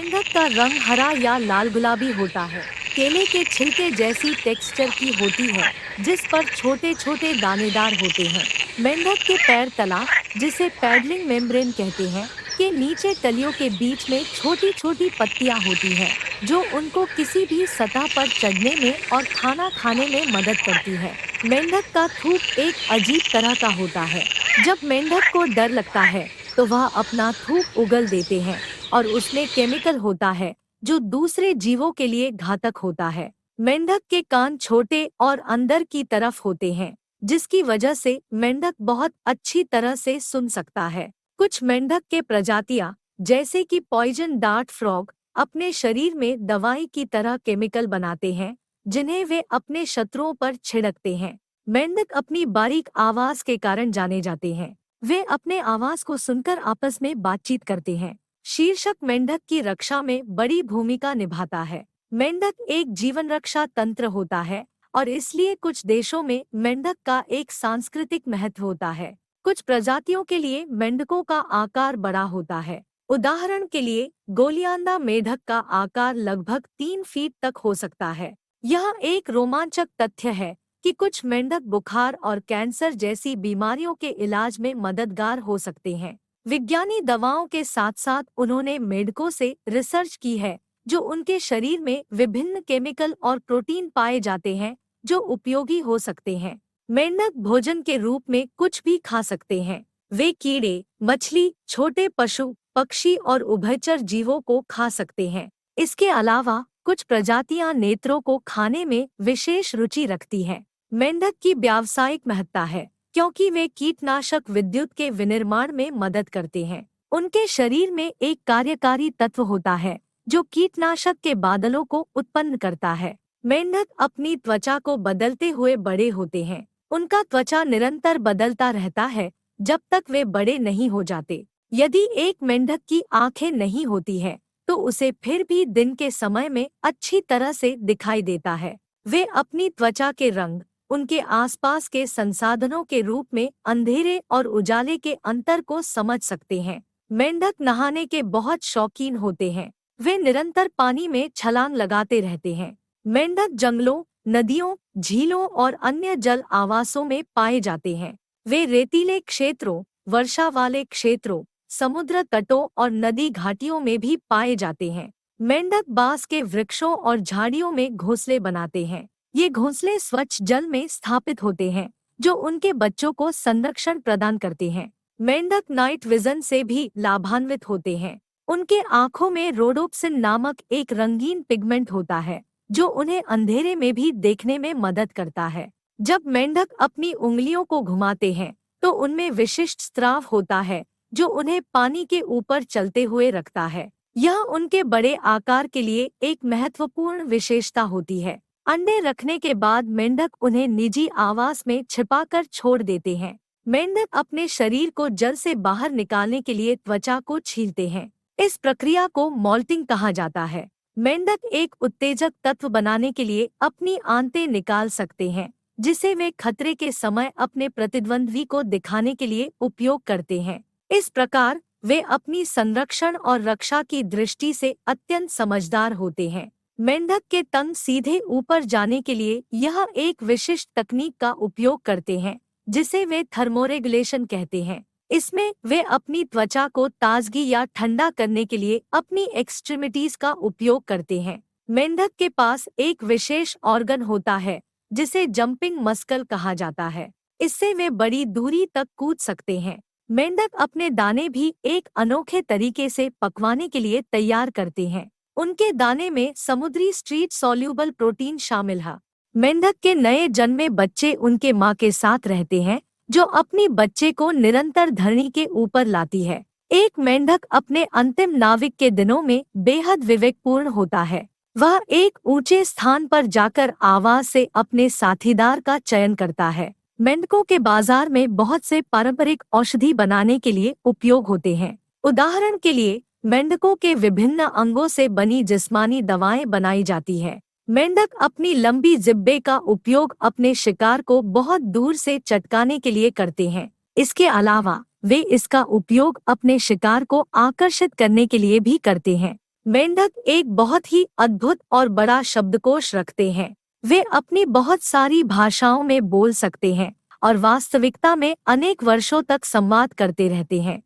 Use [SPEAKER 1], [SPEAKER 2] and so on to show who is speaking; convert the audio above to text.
[SPEAKER 1] मेंढक का रंग हरा या लाल गुलाबी होता है। केले के छिलके जैसी टेक्सचर की होती है, जिस पर छोटे छोटे दानेदार होते हैं। मेंढक के पैर तला, जिसे पैडलिंग मेम्ब्रेन कहते हैं, के नीचे तलियों के बीच में छोटी छोटी पत्तियां होती हैं, जो उनको किसी भी सतह पर चढ़ने में और खाना खाने में मदद करती है। मेंढक का थूक एक अजीब तरह का होता है। जब मेंढक को डर लगता है, तो वह अपना थूक उगल देते हैं और उसमें केमिकल होता है जो दूसरे जीवों के लिए घातक होता है। मेंढक के कान छोटे और अंदर की तरफ होते हैं, जिसकी वजह से मेंढक बहुत अच्छी तरह से सुन सकता है। कुछ मेंढक के प्रजातियां, जैसे कि पॉइजन डार्ट फ्रॉग, अपने शरीर में दवाई की तरह केमिकल बनाते हैं, जिन्हें वे अपने शत्रुओं पर छिड़कते हैं। मेंढक अपनी बारीक आवाज के कारण जाने जाते हैं। वे अपने आवाज को सुनकर आपस में बातचीत करते हैं। शीर्षक मेंढक की रक्षा में बड़ी भूमिका निभाता है। मेंढक एक जीवन रक्षा तंत्र होता है और इसलिए कुछ देशों में मेंढक का एक सांस्कृतिक महत्व होता है। कुछ प्रजातियों के लिए मेंढकों का आकार बड़ा होता है। उदाहरण के लिए गोलियांडा मेंढक का आकार लगभग 3 फीट तक हो सकता है। यह एक रोमांचक तथ्य है कि कुछ मेंढक बुखार और कैंसर जैसी बीमारियों के इलाज में मददगार हो सकते हैं। विज्ञानी दवाओं के साथ साथ उन्होंने मेंढकों से रिसर्च की है, जो उनके शरीर में विभिन्न केमिकल और प्रोटीन पाए जाते हैं जो उपयोगी हो सकते हैं। मेंढक भोजन के रूप में कुछ भी खा सकते हैं। वे कीड़े, मछली, छोटे पशु, पक्षी और उभयचर जीवों को खा सकते हैं। इसके अलावा कुछ प्रजातियां नेत्रों को खाने में विशेष रुचि रखती हैं। मेंढक की व्यावसायिक महत्ता है, क्योंकि वे कीटनाशक विद्युत के विनिर्माण में मदद करते हैं। उनके शरीर में एक कार्यकारी तत्व होता है जो कीटनाशक के बादलों को उत्पन्न करता है। मेंढक अपनी त्वचा को बदलते हुए बड़े होते हैं। उनका त्वचा निरंतर बदलता रहता है जब तक वे बड़े नहीं हो जाते। यदि एक मेंढक की आंखें नहीं होती हैं, तो उसे फिर भी दिन के समय में अच्छी तरह से दिखाई देता है। वे अपनी त्वचा के रंग, उनके आसपास के संसाधनों के रूप में अंधेरे और उजाले के अंतर को समझ सकते हैं। मेंढक नहाने के बहुत शौकीन होते हैं। वे निरंतर पानी में छलांग लगाते रहते हैं। मेंढक जंगलों, नदियों, झीलों और अन्य जल आवासों में पाए जाते हैं। वे रेतीले क्षेत्रों, वर्षा वाले क्षेत्रों, समुद्र तटों और नदी घाटियों में भी पाए जाते हैं। मेंढक बांस के वृक्षों और झाड़ियों में घोंसले बनाते हैं। ये घोंसले स्वच्छ जल में स्थापित होते हैं, जो उनके बच्चों को संरक्षण प्रदान करते हैं। मेंढक नाइट विजन से भी लाभान्वित होते हैं। उनके आँखों में रोडोप्सिन नामक एक रंगीन पिगमेंट होता है, जो उन्हें अंधेरे में भी देखने में मदद करता है। जब मेंढक अपनी उंगलियों को घुमाते हैं, तो उनमें विशिष्ट स्राव होता है, जो उन्हें पानी के ऊपर चलते हुए रखता है। यह उनके बड़े आकार के लिए एक महत्वपूर्ण विशेषता होती है। अंडे रखने के बाद मेंढक उन्हें निजी आवास में छिपाकर छोड़ देते हैं। मेंढक अपने शरीर को जल से बाहर निकालने के लिए त्वचा को छीलते हैं। इस प्रक्रिया को मॉल्टिंग कहा जाता है। मेंढक एक उत्तेजक तत्व बनाने के लिए अपनी आंतें निकाल सकते हैं, जिसे वे खतरे के समय अपने प्रतिद्वंद्वी को दिखाने के लिए उपयोग करते हैं। इस प्रकार वे अपनी संरक्षण और रक्षा की दृष्टि से अत्यंत समझदार होते हैं। मेंढक के तंग सीधे ऊपर जाने के लिए यह एक विशिष्ट तकनीक का उपयोग करते हैं, जिसे वे थर्मोरेगुलेशन कहते हैं। इसमें वे अपनी त्वचा को ताजगी या ठंडा करने के लिए अपनी एक्सट्रीमिटीज का उपयोग करते हैं। मेंढक के पास एक विशेष ऑर्गन होता है, जिसे जंपिंग मस्कल कहा जाता है। इससे वे बड़ी दूरी तक कूद सकते हैं। मेंढक अपने दाने भी एक अनोखे तरीके से पकवाने के लिए तैयार करते हैं। उनके दाने में समुद्री स्ट्रीट सॉल्यूबल प्रोटीन शामिल है। मेंढक के नए जन्मे बच्चे उनके मां के साथ रहते हैं, जो अपनी बच्चे को निरंतर धरनी के ऊपर लाती है। एक मेंढक अपने अंतिम नाविक के दिनों में बेहद विवेकपूर्ण होता है। वह एक ऊंचे स्थान पर जाकर आवाज से अपने साथीदार का चयन करता है। मेंढकों के बाजार में बहुत से पारंपरिक औषधि बनाने के लिए उपयोग होते हैं। उदाहरण के लिए मेंढकों के विभिन्न अंगों से बनी जिस्मानी दवाएं बनाई जाती हैं। मेंढक अपनी लंबी जिब्बे का उपयोग अपने शिकार को बहुत दूर से चटकाने के लिए करते हैं। इसके अलावा वे इसका उपयोग अपने शिकार को आकर्षित करने के लिए भी करते हैं। मेंढक एक बहुत ही अद्भुत और बड़ा शब्दकोश रखते हैं। वे अपनी बहुत सारी भाषाओं में बोल सकते हैं और वास्तविकता में अनेक वर्षों तक संवाद करते रहते हैं।